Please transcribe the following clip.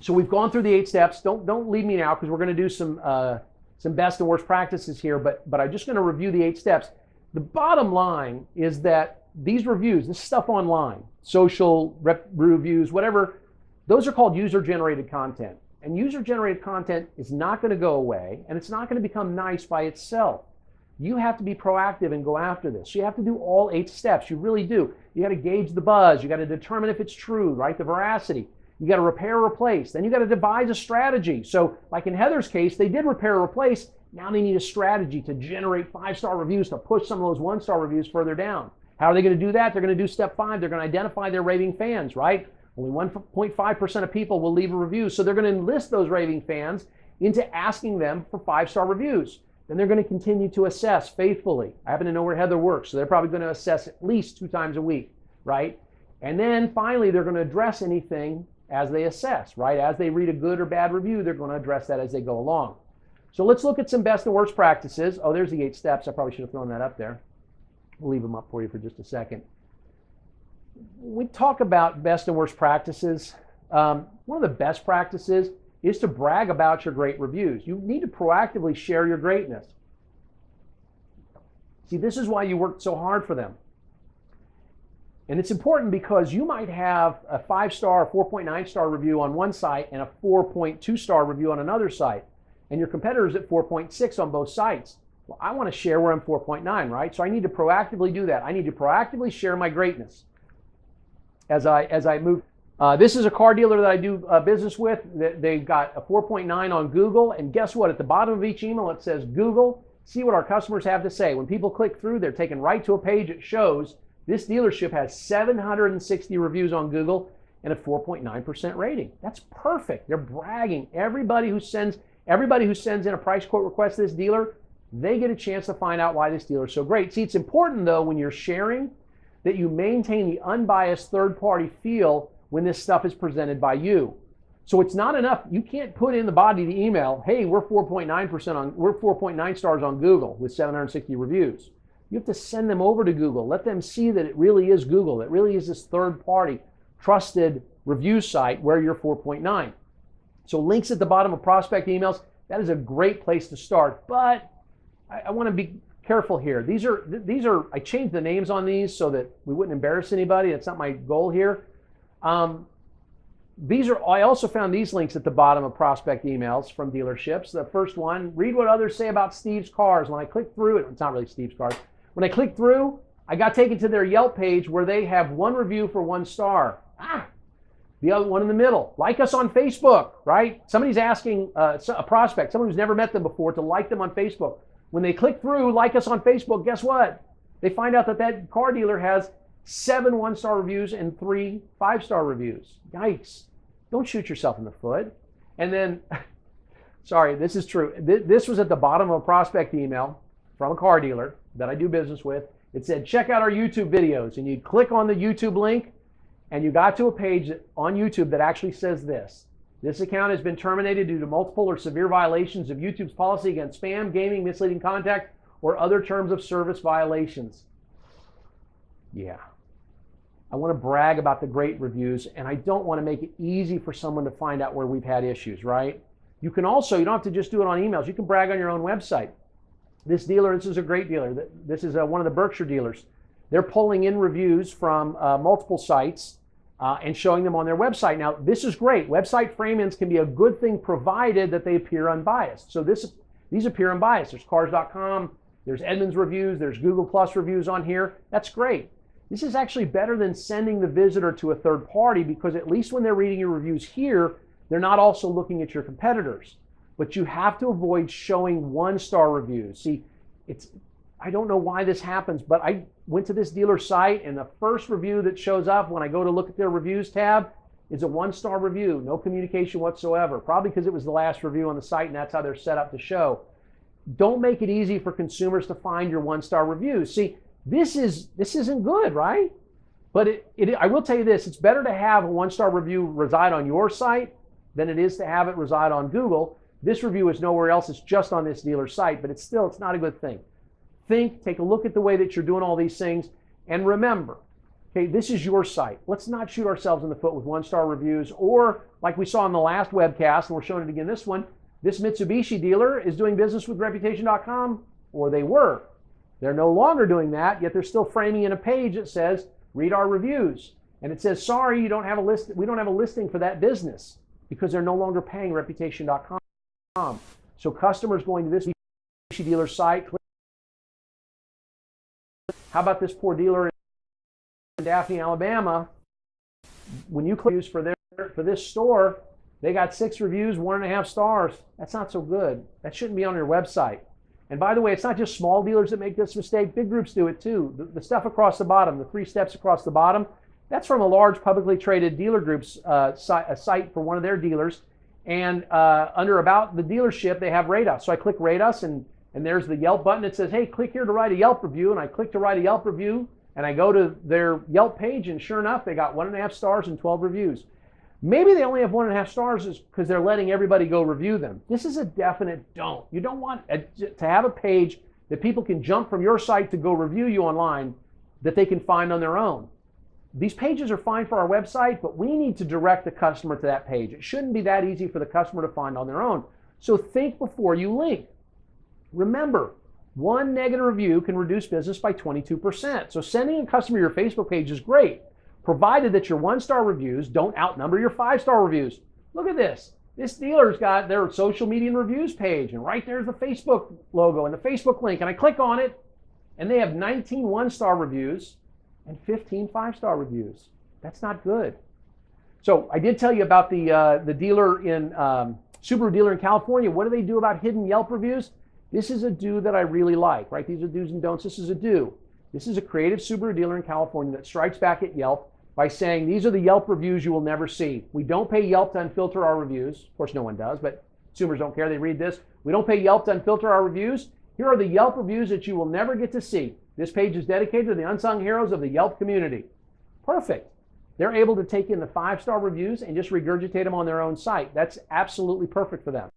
So we've gone through the 8 steps. Don't leave me now, because we're going to do some best and worst practices here, but I'm just going to review the 8 steps. The bottom line is that these reviews, this stuff online, social reviews, whatever, those are called user-generated content. And user-generated content is not going to go away, and it's not going to become nice by itself. You have to be proactive and go after this. You have to do all 8 steps. You really do. You got to gauge the buzz. You got to determine if it's true, right? The veracity. You got to repair or replace. Then you got to devise a strategy. So like in Heather's case, they did repair or replace. Now they need a strategy to generate 5-star reviews to push some of those 1-star reviews further down. How are they going to do that? They're going to do step 5. They're going to identify their raving fans, right? Only 1.5% of people will leave a review. So they're going to enlist those raving fans into asking them for 5-star reviews. Then they're going to continue to assess faithfully. I happen to know where Heather works, so they're probably going to assess at least 2 times a week, right? And then finally, they're going to address anything as they assess, right? As they read a good or bad review, they're going to address that as they go along. So let's look at some best and worst practices. Oh, there's the 8 steps. I probably should have thrown that up there. We'll leave them up for you for just a second. We talk about best and worst practices. One of the best practices is to brag about your great reviews. You need to proactively share your greatness. See, this is why you worked so hard for them. And it's important because you might have a 5-star, 4.9-star review on one site and a 4.2-star review on another site. And your competitor's at 4.6 on both sites. Well, I want to share where I'm 4.9, right? So I need to proactively do that. I need to proactively share my greatness as I move. This is a car dealer that I do business with. They've got a 4.9 on Google, and guess what? At the bottom of each email it says, Google, see what our customers have to say. When people click through, they're taken right to a page that shows this dealership has 760 reviews on Google and a 4.9% rating. That's perfect. They're bragging. Everybody who sends in a price quote request to this dealer, they get a chance to find out why this dealer is so great. See, it's important though when you're sharing that you maintain the unbiased third-party feel when this stuff is presented by you. So it's not enough. You can't put in the body of the email, hey, we're 4.9 stars on Google with 760 reviews. You have to send them over to Google. Let them see that it really is Google. It really is this third-party trusted review site where you're 4.9. So links at the bottom of prospect emails, that is a great place to start. But I want to be careful here. These are I changed the names on these so that we wouldn't embarrass anybody. That's not my goal here. I also found these links at the bottom of prospect emails from dealerships. The first one, read what others say about Steve's Cars. When I click through it, it's not really Steve's Cars. When I click through, I got taken to their Yelp page where they have 1 review for 1 star. The other one in the middle, like us on Facebook, right? Somebody's asking a prospect, someone who's never met them before, to like them on Facebook. When they click through, like us on Facebook, guess what? They find out that car dealer has 7 1-star reviews and 3 5-star reviews. Yikes. Don't shoot yourself in the foot. And then, sorry, this is true. This was at the bottom of a prospect email from a car dealer that I do business with. It said, check out our YouTube videos. And you click on the YouTube link, and you got to a page on YouTube that actually says this. This account has been terminated due to multiple or severe violations of YouTube's policy against spam, gaming, misleading contact, or other terms of service violations. Yeah. I want to brag about the great reviews, and I don't want to make it easy for someone to find out where we've had issues, right? You can also, you don't have to just do it on emails. You can brag on your own website. This dealer, this is a great dealer. This is one of the Berkshire dealers. They're pulling in reviews from multiple sites and showing them on their website. Now, this is great. Website frame-ins can be a good thing provided that they appear unbiased. So these appear unbiased. There's Cars.com, there's Edmunds reviews, there's Google Plus reviews on here. That's great. This is actually better than sending the visitor to a third party, because at least when they're reading your reviews here, they're not also looking at your competitors. But you have to avoid showing 1-star reviews. See, I don't know why this happens, but I went to this dealer site, and the first review that shows up when I go to look at their reviews tab is a 1-star review, no communication whatsoever, probably because it was the last review on the site and that's how they're set up to show. Don't make it easy for consumers to find your 1-star reviews. See, this isn't good, right? But I will tell you this, it's better to have a 1-star review reside on your site than it is to have it reside on Google. This review is nowhere else, it's just on this dealer's site, but it's not a good thing. Take a look at the way that you're doing all these things, and remember, Okay, this is your site. Let's not shoot ourselves in the foot with one-star reviews, or like we saw in the last webcast, and we're showing it again this one, this Mitsubishi dealer is doing business with Reputation.com, or they were. They're no longer doing that, yet they're still framing in a page that says, read our reviews. And it says, sorry, we don't have a listing for that business because they're no longer paying Reputation.com. So customers going to this Mitsubishi dealer site, how about this poor dealer in Daphne, Alabama? When you click for this store, they got 6 reviews, 1.5 stars. That's not so good. That shouldn't be on your website. And by the way, it's not just small dealers that make this mistake. Big groups do it too. The stuff across the bottom, the 3 steps across the bottom, that's from a large publicly traded dealer group's a site for one of their dealers. And under About the Dealership, they have Rate Us. So I click Rate Us, and there's the Yelp button. It says, hey, click here to write a Yelp review. And I click to write a Yelp review, and I go to their Yelp page, and sure enough, they got 1.5 stars and 12 reviews. Maybe they only have 1.5 stars is because they're letting everybody go review them. This is a definite don't. You don't want to have a page that people can jump from your site to go review you online that they can find on their own. These pages are fine for our website, but we need to direct the customer to that page. It shouldn't be that easy for the customer to find on their own. So think before you link. Remember, one negative review can reduce business by 22%. So sending a customer your Facebook page is great, provided that your 1-star reviews don't outnumber your 5-star reviews. Look at this. This dealer's got their social media and reviews page, and right there's the Facebook logo and the Facebook link, and I click on it, and they have 19 1-star reviews and 15 5-star reviews. That's not good. So I did tell you about the dealer in Subaru dealer in California. What do they do about hidden Yelp reviews? This is a do that I really like, right? These are do's and don'ts. This is a do. This is a creative Subaru dealer in California that strikes back at Yelp by saying, these are the Yelp reviews you will never see. We don't pay Yelp to unfilter our reviews. Of course, no one does, but consumers don't care. They read this. We don't pay Yelp to unfilter our reviews. Here are the Yelp reviews that you will never get to see. This page is dedicated to the unsung heroes of the Yelp community. Perfect. They're able to take in the 5-star reviews and just regurgitate them on their own site. That's absolutely perfect for them.